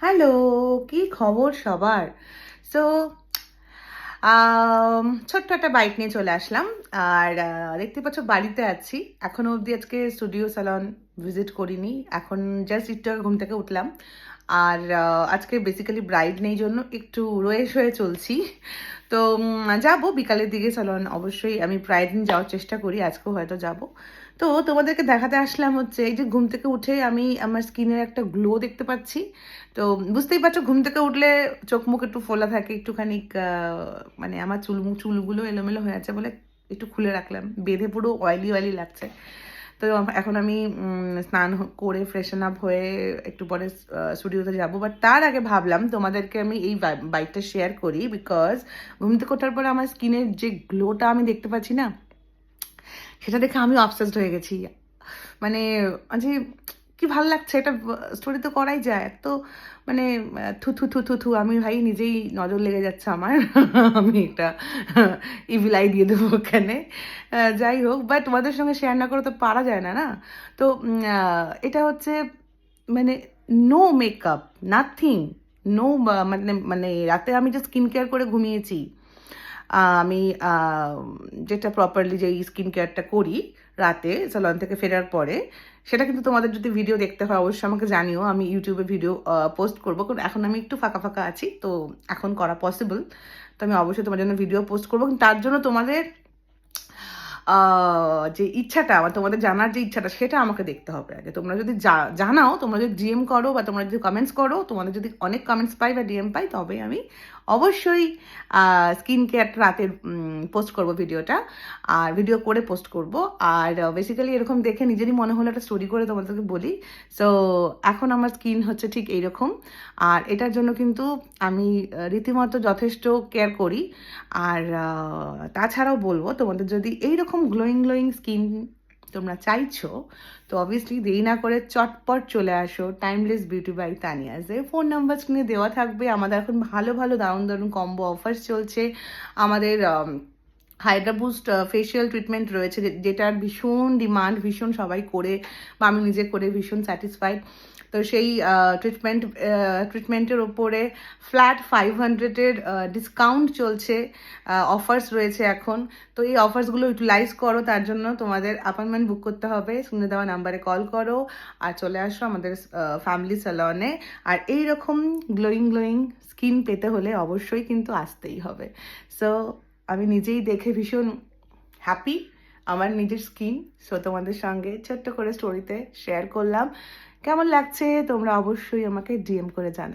Hello, কি খবর সবার? সো ছোট্ট একটা বাইক নিয়ে চলে আসলাম। আর দেখতে পাচ্ছ বাড়িতে আছি। এখনো অবধি আজকে স্টুডিও স্যালন ভিজিট করিনি। এখন জাস্ট একটু আগে ঘুম থেকে উঠলাম। আর আজকে বেসিক্যালি ব্রাইড নেই জন্য একটু রয়ে সয়ে চলছি। তো যাবো বিকালের দিকে স্যালন। অবশ্যই আমি প্রায় দিন যাওয়ার চেষ্টা করি, আজকেও হয়তো যাব। তো তোমাদেরকে দেখাতে আসলাম হচ্ছে এই যে ঘুম থেকে উঠে আমি আমার স্কিনের একটা গ্লো দেখতে পাচ্ছি। তো বুঝতেই পারছো ঘুম থেকে উঠলে চোখ মুখ একটু ফোলা থাকে, একটুখানি মানে আমার চুলগুলো এলোমেলো হয়ে আছে বলে একটু খুলে রাখলাম, বেঁধে পুরো অয়েলি অয়েলি লাগছে। তো এখন আমি স্নান করে ফ্রেশন আপ হয়ে একটু পরে স্টুডিওতে যাব, বাট তার আগে ভাবলাম তোমাদেরকে আমি এই বাইকটা শেয়ার করি, বিকজ ঘুম থেকে ওঠার পরে আমার স্কিনের যে গ্লোটা আমি দেখতে পাচ্ছি না, সেটা দেখে আমি অবসেসড হয়ে গেছি। মানে যে কি ভালো লাগছে, এটা স্টোরি তো করাই যায় তো। মানে থু থু থু থু থু আমি ভাই নিজেই নজর লেগে যাচ্ছে আমার। আমি এটা ইভিলাই দিয়ে দেবো ওখানে। যাই হোক, বাট তোমাদের সঙ্গে শেয়ার না করে তো পারা যায় না না। তো এটা হচ্ছে মানে নো মেকআপ, নাথিং, নো, মানে মানে রাতে আমি যে স্কিন কেয়ার করে ঘুমিয়েছি। আমি যেটা প্রপারলি যেই স্কিন কেয়ারটা করি রাতে স্যালন থেকে ফেরার পরে, সেটা কিন্তু তোমাদের যদি ভিডিও দেখতে হয় অবশ্যই আমাকে জানিও, আমি ইউটিউবে ভিডিও পোস্ট করবো, কারণ এখন আমি একটু ফাঁকা ফাঁকা আছি, তো এখন করা পসিবল। তো আমি অবশ্যই তোমার জন্য ভিডিও পোস্ট করবো, কিন্তু তার জন্য তোমাদের যে ইচ্ছাটা আমার, তোমাদের জানার যে ইচ্ছাটা, সেটা আমাকে দেখতে হবে আগে। তোমরা যদি জানাও, তোমরা যদি ডিএম করো বা তোমরা যদি কমেন্টস করো, তোমাদের যদি অনেক কমেন্টস পাই বা ডিএম পাই, তবে আমি অবশ্যই স্কিন কেয়ার রাতের পোস্ট করব ভিডিওটা, আর ভিডিও করে পোস্ট করব। আর বেসিক্যালি এরকম দেখে নিজেরই মনে হলো একটা স্টোরি করে তোমাদেরকে বলি। সো এখন আমার স্কিন হচ্ছে ঠিক এইরকম, আর এটার জন্য কিন্তু আমি রীতিমতো যথেষ্ট কেয়ার করি। আর তাছাড়াও বলবো, তোমাদের যদি এইরকম গ্লোয়িং গ্লোয়িং স্কিন তোমরা চাইছো, তো অবভিয়াসলি দেরি না করে চটপট চলে আসো টাইমলেস বিউটি বাই তানিয়াজে। ফোন নাম্বার স্ক্রিনে দেওয়া থাকবে। আমাদের এখন ভালো ভালো দারুণ দারুণ কম্বো অফার্স চলছে। আমাদের হাইড্রা বুস্ট ফেশিয়াল ট্রিটমেন্ট রয়েছে, যেটার ভীষণ ডিমান্ড, ভীষণ সবাই করে, বা আমি নিজে করে ভীষণ স্যাটিসফাইড। তো সেই ট্রিটমেন্টের ওপরে ফ্ল্যাট 500-এর ডিসকাউন্ট চলছে, অফার্স রয়েছে এখন। তো এই অফার্সগুলো ইউটিলাইজ করো, তার জন্য তোমাদের অ্যাপয়েন্টমেন্ট বুক করতে হবে, শুনে দেওয়া নাম্বারে কল করো আর চলে আসো আমাদের ফ্যামিলি স্যালনে। আর এইরকম গ্লোয়িং গ্লোয়িং স্কিন পেতে হলে অবশ্যই কিন্তু আসতেই হবে। সো আমি নিজেই দেখে ভীষণ হ্যাপি আমার নিজের স্কিন। সো তোমাদের সঙ্গে ছোট্ট করে স্টোরিতে শেয়ার করলাম। কেমন লাগছে তোমরা অবশ্যই আমাকে ডিএম করে জানাও।